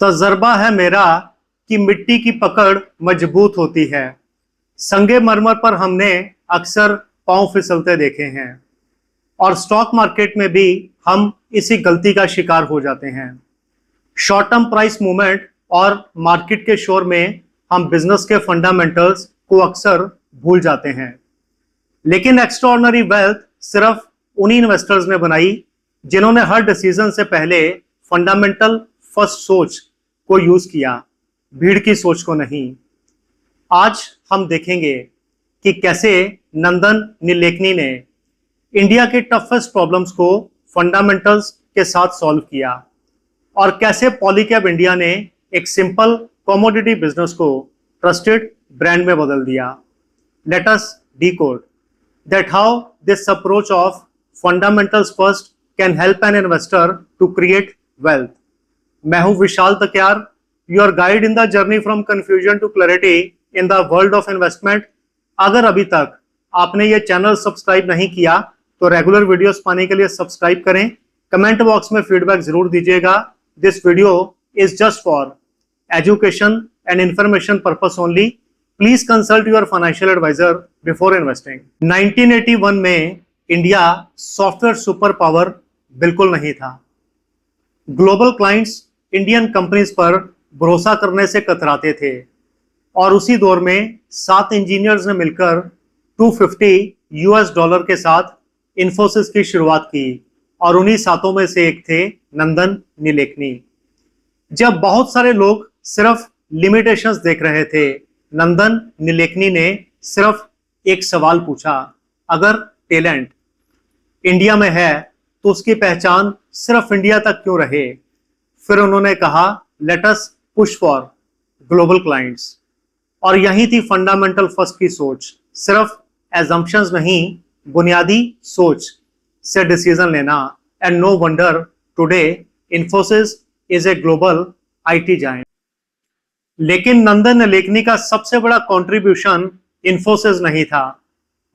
तजर्बा है मेरा कि मिट्टी की पकड़ मजबूत होती है। संगे मरमर पर हमने अक्सर पांव फिसलते देखे हैं और स्टॉक मार्केट में भी हम इसी गलती का शिकार हो जाते हैं। शॉर्ट टर्म प्राइस मूवमेंट और मार्केट के शोर में हम बिजनेस के फंडामेंटल्स को अक्सर भूल जाते हैं। लेकिन एक्स्ट्राऑर्डिनरी वेल्थ सिर्फ उन्हीं इन्वेस्टर्स ने बनाई जिन्होंने हर डिसीजन से पहले फंडामेंटल फर्स्ट सोच को यूज किया, भीड़ की सोच को नहीं। आज हम देखेंगे कि कैसे नंदन नीलेकनी ने इंडिया के टफेस्ट प्रॉब्लम्स को फंडामेंटल्स के साथ सॉल्व किया और कैसे पॉलीकैब इंडिया ने एक सिंपल कमोडिटी बिजनेस को ट्रस्टेड ब्रांड में बदल दिया। Let us decode that how this approach of fundamentals first can help an investor to create wealth. मैं हूं Vishal Takyar, your guide in the journey from confusion to clarity in the world of investment. अगर अभी तक आपने ये channel subscribe नहीं किया तो रेगुलर वीडियोस पाने के लिए सब्सक्राइब करें। कमेंट बॉक्स में फीडबैक जरूर दीजिएगा। This video is just for education and information purpose only. Please consult your financial advisor before investing. 1981 में इंडिया सॉफ्टवेयर सुपर पावर बिल्कुल नहीं था। ग्लोबल क्लाइंट्स इंडियन कंपनीज पर भरोसा करने से कतराते थे और उसी दौर में 7 इंजीनियर्स ने मिलकर $250 के साथ इन्फोसिस की शुरुआत की और उन्हीं 7 में से एक थे नंदन नीलेकनी। जब बहुत सारे लोग सिर्फ लिमिटेशंस देख रहे थे, नंदन नीलेकनी ने सिर्फ एक सवाल पूछा, अगर टैलेंट इंडिया में है तो उसकी पहचान सिर्फ इंडिया तक क्यों रहे। फिर उन्होंने कहा, let us push for global clients. और यही थी फंडामेंटल फर्स्ट की सोच, सिर्फ एजम्पशंस नहीं, बुनियादी सोच से डिसीजन लेना। And no wonder today Infosys is a global IT giant. लेकिन नंदन नीलेकनी का सबसे बड़ा कंट्रीब्यूशन इन्फोसिस नहीं था।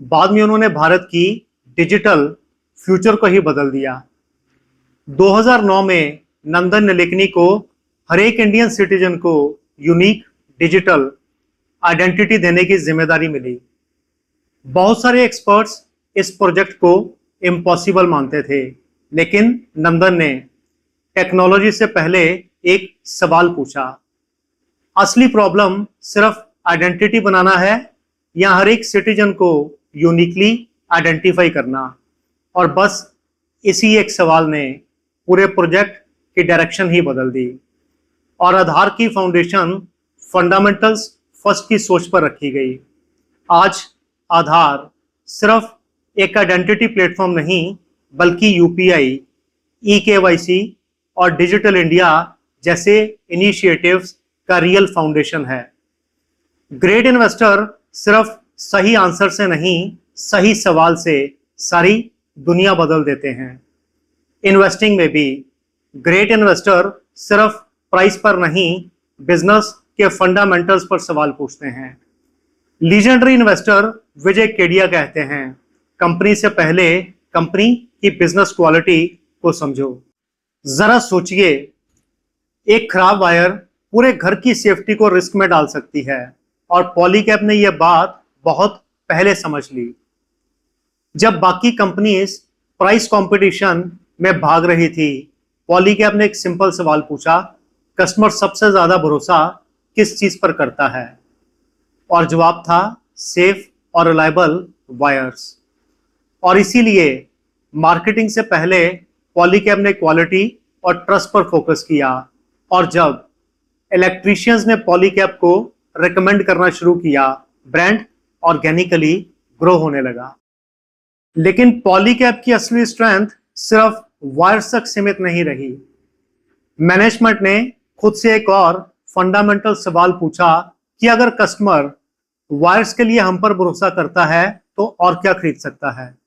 बाद में उन्होंने भारत की डिजिटल फ्यूचर को ही बदल दिया। 2009 में नंदन नीलेकनी को हर एक इंडियन सिटीजन को यूनिक डिजिटल आइडेंटिटी देने की जिम्मेदारी मिली। बहुत सारे एक्सपर्ट्स इस प्रोजेक्ट को इम्पॉसिबल मानते थे, लेकिन नंदन ने टेक्नोलॉजी से पहले एक सवाल पूछा, असली प्रॉब्लम सिर्फ आइडेंटिटी बनाना है या हर एक सिटीजन को यूनिकली आइडेंटिफाई करना। और बस इसी एक सवाल ने पूरे प्रोजेक्ट की डायरेक्शन ही बदल दी। और आधार की फाउंडेशन फंडामेंटल्स फर्स्ट की सोच पर रखी गई। आज आधार सिर्फ एक आइडेंटिटी प्लेटफॉर्म नहीं, बल्कि यूपीआई, ई-केवाईसी और डिजिटल इंडिया जैसे इनिशिएटिव्स का रियल फाउंडेशन है। ग्रेट इन्वेस्टर सिर्फ सही आंसर से नहीं, सही सवाल से सारी दुनिया बदल देते हैं। इन्वेस्टिंग में भी ग्रेट इन्वेस्टर सिर्फ प्राइस पर नहीं, बिजनेस के फंडामेंटल्स पर सवाल पूछते हैं। लीजेंडरी इन्वेस्टर विजय केडिया कहते हैं, कंपनी से पहले कंपनी की बिजनेस क्वालिटी को समझो। जरा सोचिए, एक खराब वायर पूरे घर की सेफ्टी को रिस्क में डाल सकती है और पॉलीकैब ने यह बात बहुत पहले समझ ली। जब बाकी कंपनीज प्राइस कंपटीशन में भाग रही थी, पॉलीकैब ने एक सिंपल सवाल पूछा, कस्टमर सबसे ज्यादा भरोसा किस चीज पर करता है? और जवाब था सेफ और रिलायबल वायर्स। और इसीलिए मार्केटिंग से पहले पॉलीकैब ने क्वालिटी और ट्रस्ट पर फोकस किया। और जब इलेक्ट्रीशियंस ने पॉलीकैब को रिकमेंड करना शुरू किया, ब्रांड ऑर्गेनिकली ग्रो होने लगा। लेकिन पॉलीकैब की असली स्ट्रेंथ सिर्फ वायर्स तक सीमित नहीं रही। मैनेजमेंट ने खुद से एक और फंडामेंटल सवाल पूछा कि अगर कस्टमर वायर्स के लिए हम पर भरोसा करता है तो और क्या खरीद सकता है।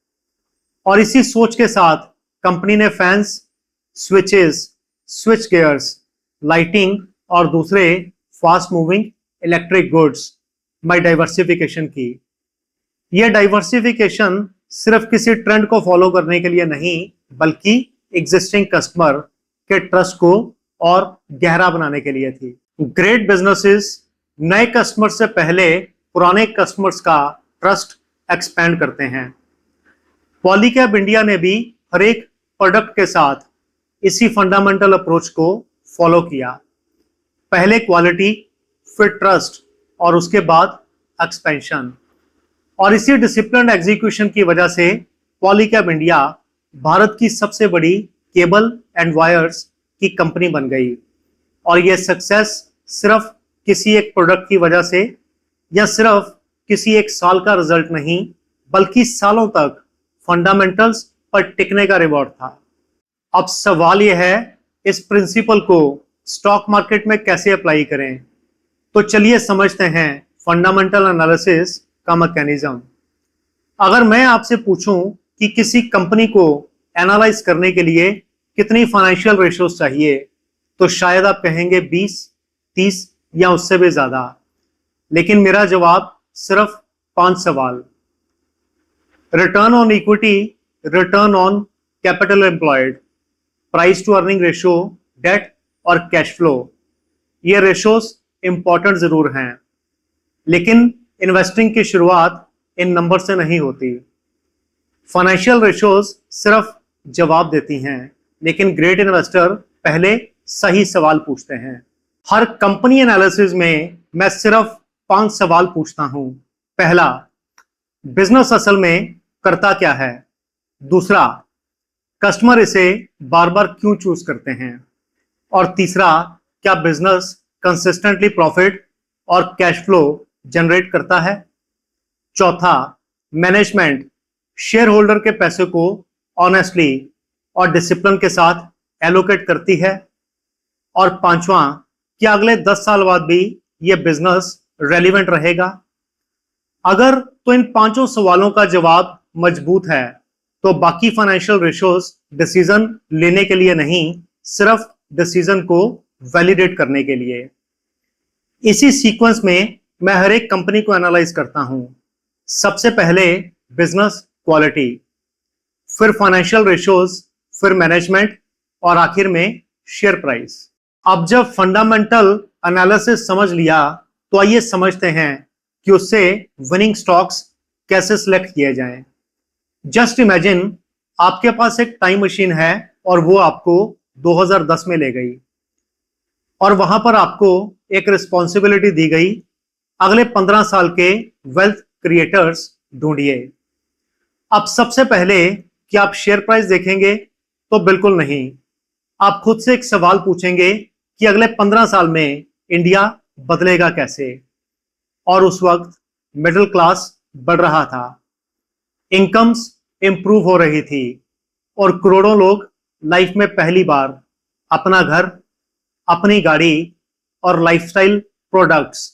और इसी सोच के साथ कंपनी ने fans, switches, switch gears, lighting और दूसरे फास्ट मूविंग इलेक्ट्रिक गुड्स में डाइवर्सिफिकेशन की। यह डाइवर्सिफिकेशन सिर्फ किसी ट्रेंड को फॉलो करने के लिए नहीं, बल्कि एग्जिस्टिंग कस्टमर के ट्रस्ट को और गहरा बनाने के लिए थी। ग्रेट बिजनेसेस नए कस्टमर से पहले पुराने कस्टमर्स का ट्रस्ट एक्सपेंड करते हैं। पॉलीकैब इंडिया ने भी हर एक प्रोडक्ट के साथ इसी फंडामेंटल अप्रोच को फॉलो किया। पहले क्वालिटी, फिर ट्रस्ट और उसके बाद एक्सपेंशन। और इसी डिसिप्लिन एग्जीक्यूशन की वजह से पॉलीकैब इंडिया भारत की सबसे बड़ी केबल एंड वायर्स की कंपनी बन गई। और यह सक्सेस सिर्फ किसी एक प्रोडक्ट की वजह से या सिर्फ किसी एक साल का रिजल्ट नहीं, बल्कि सालों तक फंडामेंटल्स पर टिकने का रिवॉर्ड था। अब सवाल यह है, इस प्रिंसिपल को स्टॉक मार्केट में कैसे अप्लाई करें। तो चलिए समझते हैं फंडामेंटल एनालिसिस का मैकेनिज्म। अगर मैं आपसे पूछूं कि किसी कंपनी को एनालाइज करने के लिए कितनी फाइनेंशियल रेशियोज चाहिए, तो शायद आप कहेंगे 20, 30 या उससे भी ज्यादा। लेकिन मेरा जवाब सिर्फ 5 सवाल। Return on equity, return on capital employed, price to earning ratio, debt और कैश फ्लो। ये रेशियोज इंपॉर्टेंट जरूर हैं, लेकिन इन्वेस्टिंग की शुरुआत इन नंबर से नहीं होती। फाइनेंशियल रेशियोज सिर्फ जवाब देती हैं, लेकिन ग्रेट इन्वेस्टर पहले सही सवाल पूछते हैं। हर कंपनी एनालिसिस में मैं सिर्फ 5 सवाल पूछता हूं। पहला, बिजनेस असल में करता क्या है। दूसरा, कस्टमर इसे बार बार क्यों चूज करते हैं। और तीसरा, क्या बिजनेस कंसिस्टेंटली प्रॉफिट और कैश फ्लो जनरेट करता है। चौथा, मैनेजमेंट शेयर होल्डर के पैसे को ऑनेस्टली और डिसिप्लिन के साथ एलोकेट करती है। और पांचवा, क्या अगले 10 साल बाद भी यह बिजनेस रेलिवेंट रहेगा। अगर तो इन 5 सवालों का जवाब मजबूत है, तो बाकी फाइनेंशियल रेशियोज डिसीजन लेने के लिए नहीं, सिर्फ डिसीजन को वैलिडेट करने के लिए। इसी सीक्वेंस में मैं हर एक कंपनी को एनालाइज करता हूं। सबसे पहले बिजनेस क्वालिटी, फिर फाइनेंशियल रेशियोज, फिर मैनेजमेंट और आखिर में शेयर प्राइस। अब जब फंडामेंटल एनालिसिस समझ लिया, तो आइए समझते हैं कि उससे विनिंग स्टॉक्स कैसे सिलेक्ट किए जाएं। जस्ट इमेजिन आपके पास एक टाइम मशीन है और वो आपको 2010 में ले गई, और वहां पर आपको एक रिस्पॉन्सिबिलिटी दी गई, अगले 15 साल के वेल्थ क्रिएटर्स ढूंढिए। अब सबसे पहले कि आप शेयर प्राइस देखेंगे, तो बिल्कुल नहीं। आप खुद से एक सवाल पूछेंगे कि अगले 15 साल में इंडिया बदलेगा कैसे। और उस वक्त मिडिल क्लास बढ़ रहा था, इनकम्स इंप्रूव हो रही थी, और करोड़ों लोग लाइफ में पहली बार अपना घर, अपनी गाड़ी और लाइफस्टाइल प्रोडक्ट्स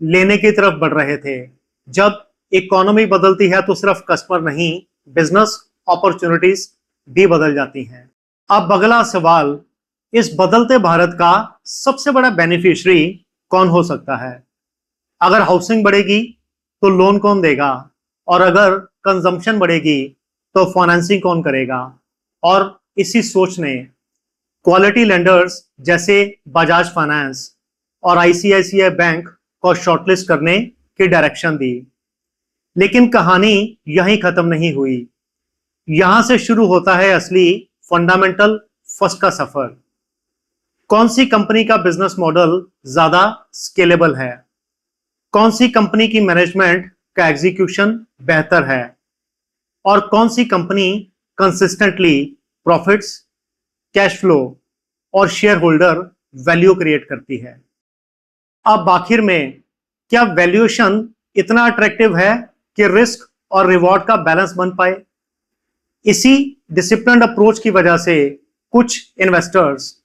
लेने की तरफ बढ़ रहे थे। जब इकोनॉमी बदलती है तो सिर्फ कस्टमर नहीं, बिजनेस अपॉर्चुनिटीज भी बदल जाती हैं। अब अगला सवाल, इस बदलते भारत का सबसे बड़ा बेनिफिशियरी कौन हो सकता है। अगर हाउसिंग बढ़ेगी तो लोन कौन देगा, और अगर कंजम्पशन बढ़ेगी तो फाइनेंसिंग कौन करेगा। और इसी सोच ने क्वालिटी लेंडर्स जैसे बजाज फाइनेंस और आईसीआईसीआई बैंक को शॉर्टलिस्ट करने की डायरेक्शन दी। लेकिन कहानी यहीं खत्म नहीं हुई। यहां से शुरू होता है असली फंडामेंटल फर्स्ट का सफर। कौन सी कंपनी का बिजनेस मॉडल ज्यादा स्केलेबल है, कौन सी कंपनी की मैनेजमेंट का एग्जीक्यूशन बेहतर है, और कौन सी company consistently profits, cash flow और शेयर होल्डर वैल्यू क्रिएट करती है। अब आखिर में, क्या वैल्यूएशन इतना अट्रैक्टिव है कि रिस्क और रिवॉर्ड का बैलेंस बन पाए। इसी डिसिप्लिन्ड अप्रोच की वजह से कुछ इन्वेस्टर्स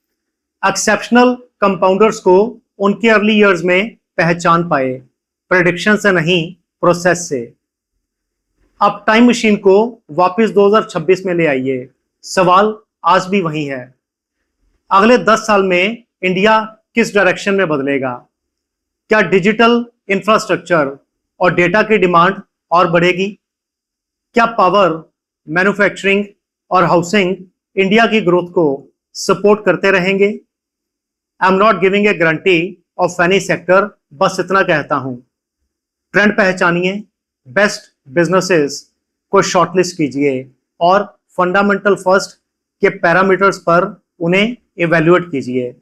एक्सेप्शनल कंपाउंडर्स को उनके अर्ली ईयर्स में पहचान पाए, प्रेडिक्शन से नहीं, प्रोसेस से। अब टाइम मशीन को वापस 2026 में ले आइए। सवाल आज भी वही है, अगले 10 साल में इंडिया किस डायरेक्शन में बदलेगा। क्या डिजिटल इंफ्रास्ट्रक्चर और डेटा की डिमांड और बढ़ेगी। क्या पावर, मैन्युफैक्चरिंग और हाउसिंग इंडिया की ग्रोथ को सपोर्ट करते रहेंगे। I am not giving a guarantee of any sector, बस इतना कहता हूं। ट्रेंड पहचानिए, बेस्ट बिजनेसेस को शॉर्टलिस्ट कीजिए और फंडामेंटल फर्स्ट के पैरामीटर्स पर उन्हें इवेल्युएट कीजिए।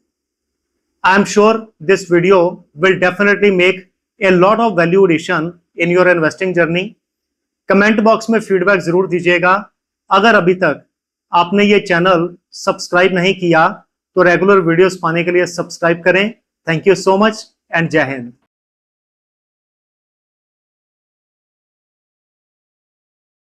I am sure this video will definitely make a lot of value addition in your investing journey. Comment box में फीडबैक जरूर दीजिएगा। अगर अभी तक आपने ये चैनल सब्सक्राइब नहीं किया तो रेगुलर वीडियोस पाने के लिए सब्सक्राइब करें। Thank you so much and जय हिंद।